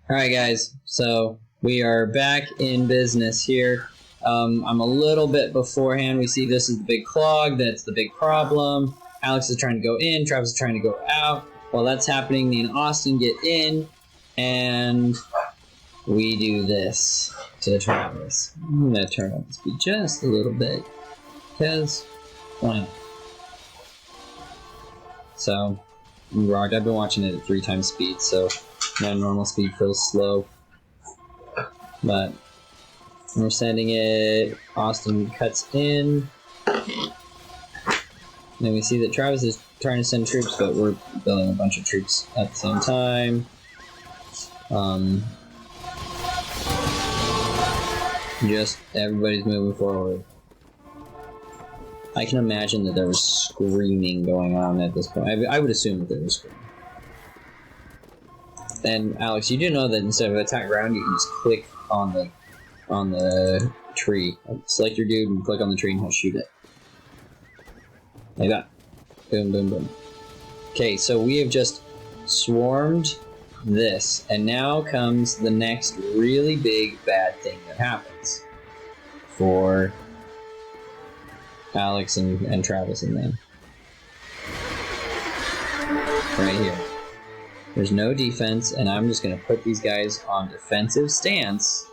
Alright guys, so we are back in business here. I'm a little bit beforehand. We see this is the big clog, that's the big problem. Alex is trying to go in, Travis is trying to go out. While that's happening, me and Austin get in, and we do this to Travis. I'm going to turn up the speed just a little bit, because why not? So, rocked. I've been watching it at 3 times speed, so my normal speed feels slow. But we're sending it. Austin cuts in. Then we see that Travis is trying to send troops, but we're building a bunch of troops at the same time. Just everybody's moving forward. I can imagine that there was screaming going on at this point. I would assume that there was screaming. And Alex, you do know that instead of attack ground, you can just click on the tree. Select your dude and click on the tree and he'll shoot it. Like that. Boom, boom, boom. Okay, so we have just swarmed this, and now comes the next really big bad thing that happens for Alex and Travis and them. Right here. There's no defense, and I'm just going to put these guys on defensive stance,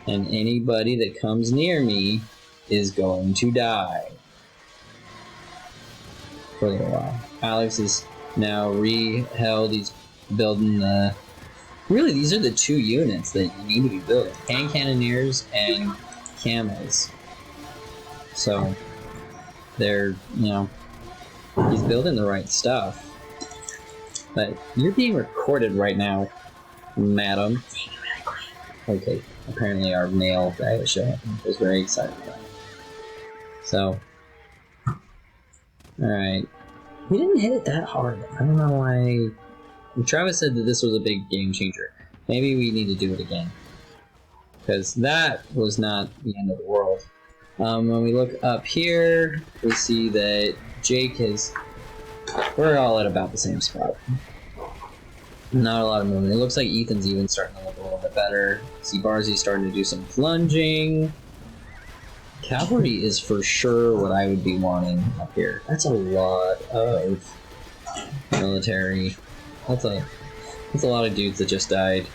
and anybody that comes near me is going to die. For a little while. Alex is now re-held. He's building the... Really, these are the 2 units that you need to be building. Hand cannoneers and camels. So, they're, he's building the right stuff. But you're being recorded right now, madam. Okay, apparently our male guy was showing up. I was very excited about it. So, alright. We didn't hit it that hard. I don't know why. Travis said that this was a big game changer. Maybe we need to do it again. Because that was not the end of the world. When we look up here, we see that Jake is... We're all at about the same spot. Not a lot of movement. It looks like Ethan's even starting to look a little bit better. See Barzy's starting to do some plunging. Cavalry is for sure what I would be wanting up here. That's a lot of military. That's a lot of dudes that just died.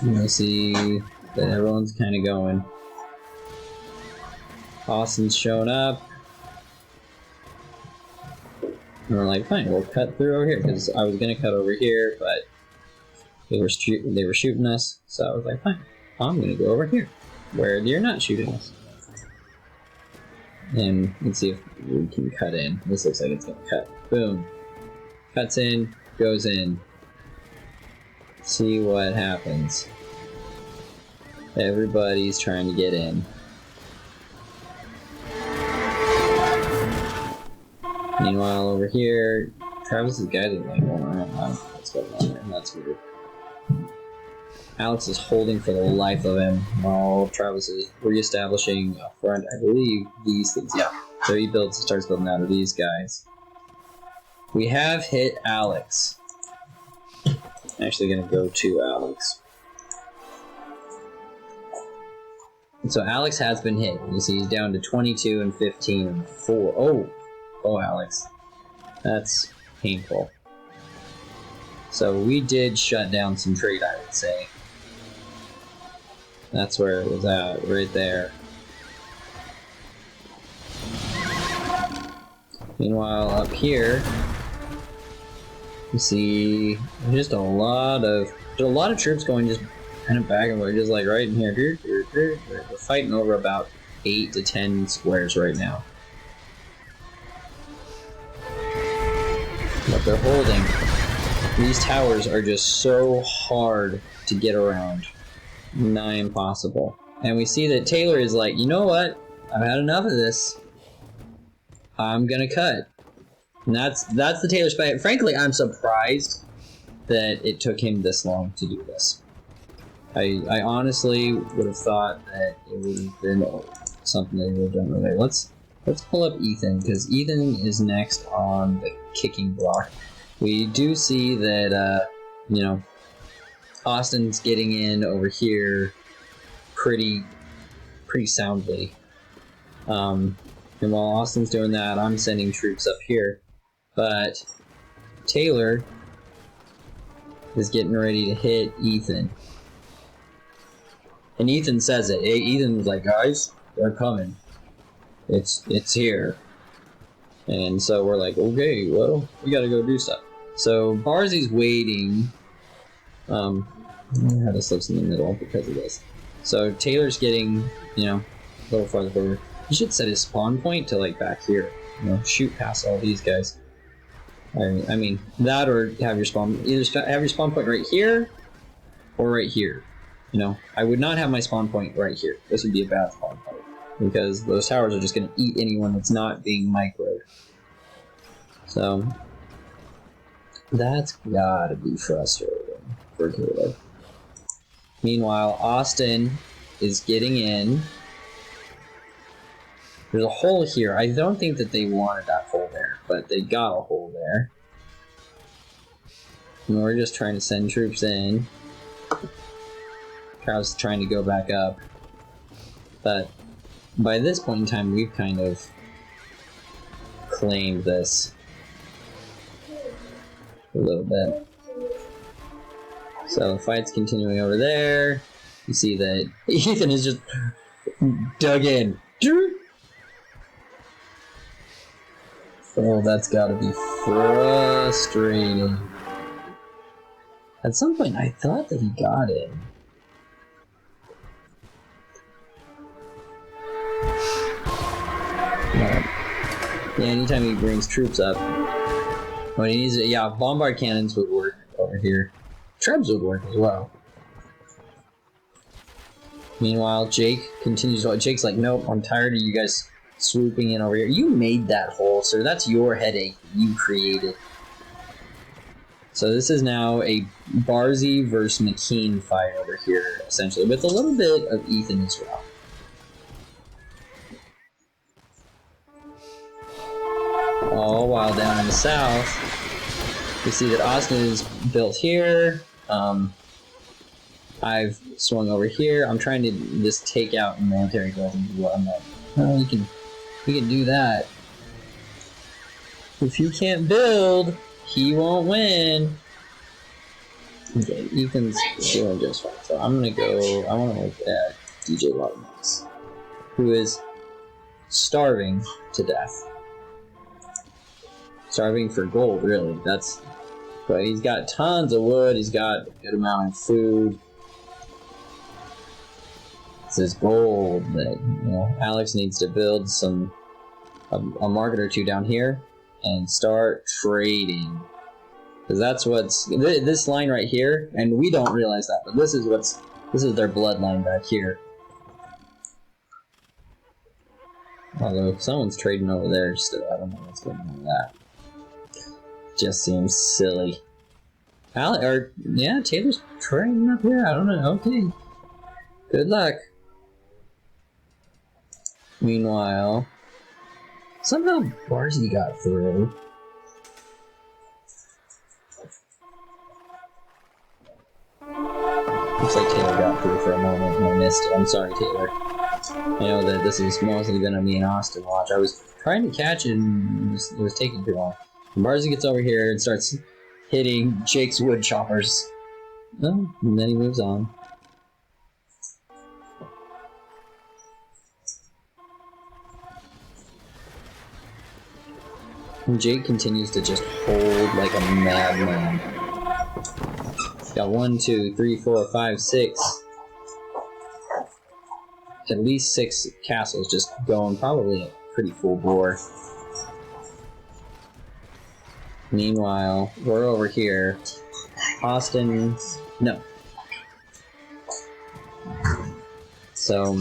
You see that everyone's kind of going. Austin's showing up. And we're like, fine, we'll cut through over here, because I was going to cut over here, but they were shooting us, so I was like, fine, I'm going to go over here, where you're not shooting us. And let's see if we can cut in. This looks like it's going to cut. Boom. Cuts in, goes in. See what happens. Everybody's trying to get in. Meanwhile, over here, Travis's guys are like going around. I don't know what's going on there. That's weird. Alex is holding for the life of him while Travis is reestablishing a front. I believe these things. Yeah. So he starts building out of these guys. We have hit Alex. I'm actually going to go to Alex. And so Alex has been hit. You see he's down to 22 and 15 and 4. Oh, Alex. That's painful. So we did shut down some trade, I would say. That's where it was at, right there. Meanwhile, up here, you see just a lot of troops going just kind of back and forth, just like right in here. We're fighting over about 8 to 10 squares right now. But they're holding. These towers are just so hard to get around. Nigh impossible. And we see that Taylor is like, you know what? I've had enough of this. I'm gonna cut. And that's the Taylor spy. Frankly, I'm surprised that it took him this long to do this. I honestly would have thought that it would have been something that he would have done earlier. Let's pull up Ethan, because Ethan is next on the kicking block. we do see that, you know, Austin's getting in over here pretty soundly. And while Austin's doing that, I'm sending troops up here. But Taylor is getting ready to hit Ethan. And Ethan says it. Ethan's like, guys, they're coming. It's here. And so we're like, okay, well, we gotta go do stuff. So Barzi's waiting. I had to slip in the middle because of this. So Taylor's getting, you know, a little farther forward. He should set his spawn point to like back here. You know, shoot past all these guys. I mean that, or have your spawn have your spawn point right here, or right here. You know, I would not have my spawn point right here. This would be a bad spawn point because those towers are just going to eat anyone that's not being microed. So that's gotta be frustrating for Caleb. Meanwhile, Austin is getting in. There's a hole here. I don't think that they wanted that hole there, but they got a hole there. And we're just trying to send troops in. Travis is trying to go back up. But by this point in time, we've kind of claimed this a little bit. So the fight's continuing over there. You see that Ethan is just dug in. Oh, that's gotta be frustrating. At some point, I thought that he got it. Yeah, anytime he brings troops up. When he needs it, yeah, bombard cannons would work over here. Trebs would work as well. Meanwhile, Jake continues. Jake's like, nope, I'm tired of you guys swooping in over here. You made that hole, sir. That's your headache you created. So this is now a Barzi versus McKean fight over here, essentially, with a little bit of Ethan as well. All while down in the south, we see that Austin is built here. I've swung over here. I'm trying to just take out military buildings. I'm like, oh, we can do that. If you can't build, he won't win. Okay, Ethan's doing just fine. So I'm gonna go. I want to look at DJ Lawrence, who is starving to death. Starving for gold, really. But he's got tons of wood. He's got a good amount of food. It's his gold that, you know, Alex needs to build a market or two down here and start trading. Because that's what's this line right here, and we don't realize that, but this is their bloodline back here. Although someone's trading over there still, I don't know what's going on with that. Just seems silly. Taylor's trading up here. I don't know. Okay, good luck. Meanwhile, somehow Barzi got through. Looks like Taylor got through for a moment and I missed it. I'm sorry, Taylor. I know that this is mostly gonna be an Austin watch. I was trying to catch it and it was taking too long. And Barzi gets over here and starts hitting Jake's wood choppers. Oh, and then he moves on. And Jake continues to just hold like a madman. Got 1, 2, 3, 4, 5, 6. At least 6 castles just going probably at pretty full bore. Meanwhile, we're over here. Austin... No. So...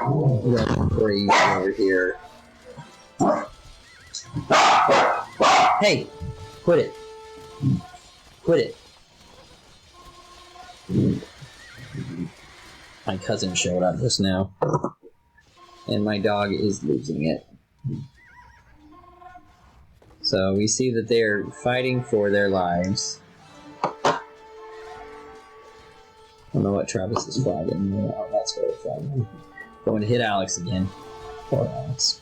We're going crazy over here. Hey! Quit it. Quit it. My cousin showed up just now. And my dog is losing it. So we see that they're fighting for their lives. I don't know what Travis is flagging. Oh, that's what it's flagging. Going to hit Alex again. Poor Alex.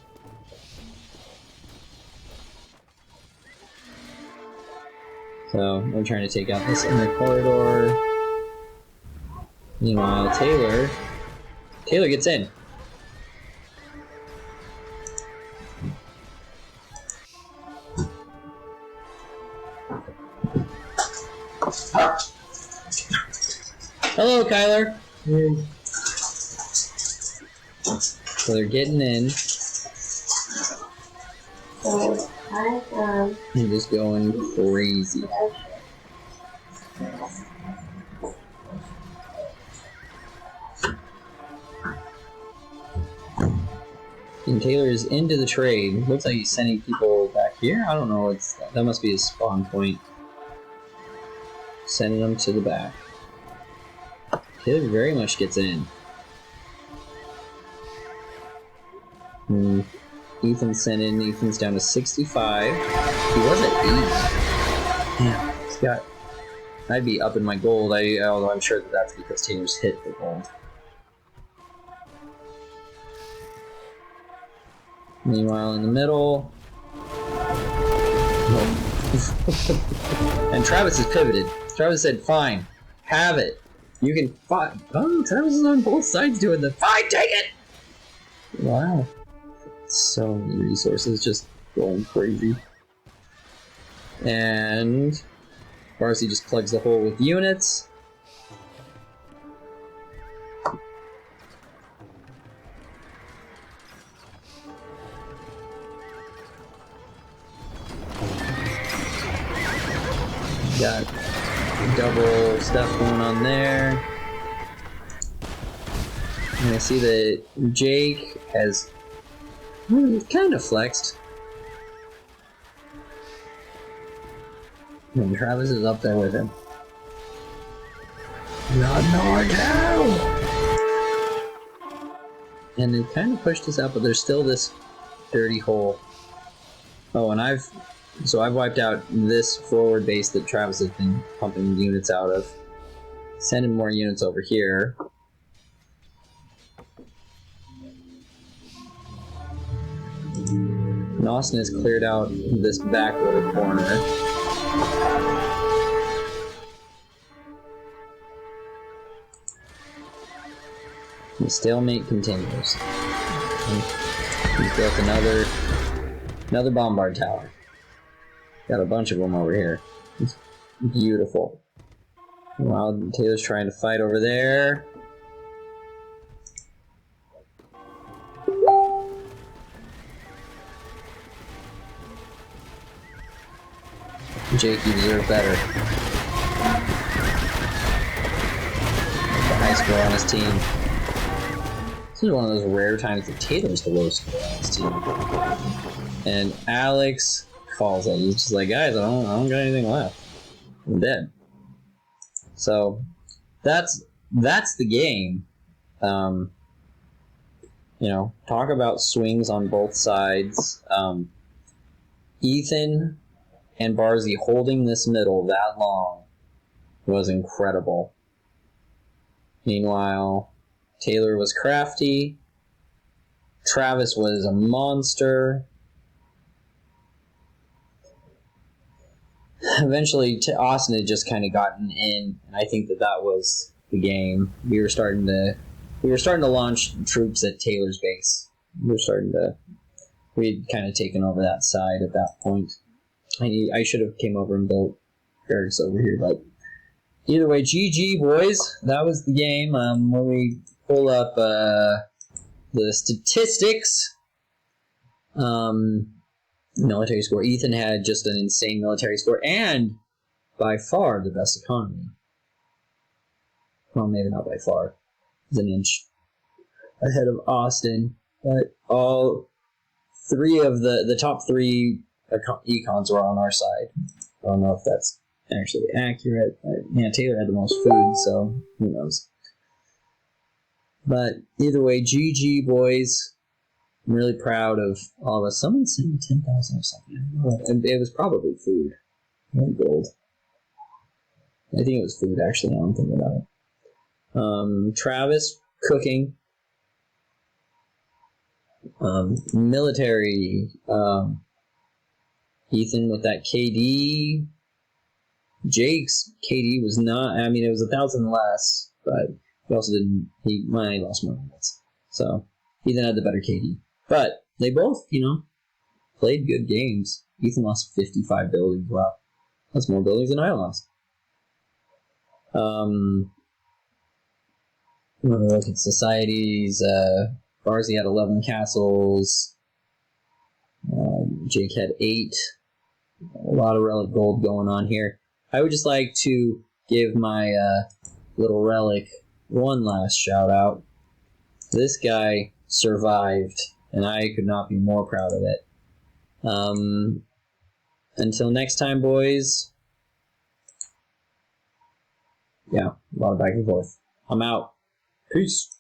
So we're trying to take out this inner corridor. Meanwhile, Taylor gets in. Hello, Kyler. So they're getting in. And just going crazy. And Taylor is into the trade. Looks like he's sending people back here. I don't know. That must be his spawn point. Sending them to the back. Taylor very much gets in. Ethan's sent in. Ethan's down to 65. He was at 8. Damn, he's got... I'd be up in my gold, although I'm sure that's because Taylor's hit the gold. Meanwhile, in the middle... and Travis has pivoted. Travis said, fine, have it. You can fight. Oh, Travis is on both sides doing the fine, take it! Wow. So many resources just going crazy. And Barcy just plugs the hole with units. Got double stuff going on there. And I see that Jake has kind of flexed. And Travis is up there with him. Not NorCal! And they kind of pushed us out, but there's still this dirty hole. Oh, and I've wiped out this forward base that Travis has been pumping units out of. Sending more units over here. And Austin has cleared out this back little corner. The stalemate continues. He's built another bombard tower. Got a bunch of them over here. It's beautiful. While Taylor's trying to fight over there. Jake, you deserve better. The high score on his team. This is one of those rare times that Taylor's the lowest score on his team. And Alex calls it. He's just like, guys, I don't got anything left. I'm dead. So that's the game. You know, talk about swings on both sides. Ethan and Barzy holding this middle that long was incredible. Meanwhile, Taylor was crafty. Travis was a monster. Eventually, Austin had just kind of gotten in, and I think that was the game. We were starting to launch troops at Taylor's base. We'd kind of taken over that side at that point. I should have came over and built barracks over here, but either way, GG boys. That was the game. When we pull up the statistics, military score. Ethan had just an insane military score and by far the best economy. Well, maybe not by far. It's an inch ahead of Austin, but all three of the top three econs were on our side. I don't know if that's actually accurate. Yeah, Taylor had the most food, so who knows. But either way, GG boys. I'm really proud of all of us. Someone sent me 10,000 or something. And it was probably food. And gold. I think it was food, actually, now I'm thinking about it. Travis, cooking. Military. Ethan with that KD. Jake's KD was not, I mean, it was 1,000 less, but he also didn't, he lost more minutes. So, Ethan had the better KD. But they both, played good games. Ethan lost 55 buildings. Wow. That's more buildings than I lost. Look at societies. Barzy had 11 castles. Jake had 8. A lot of relic gold going on here. I would just like to give my little relic one last shout out. This guy survived, and I could not be more proud of it. Until next time, boys. Yeah, a lot of back and forth. I'm out. Peace.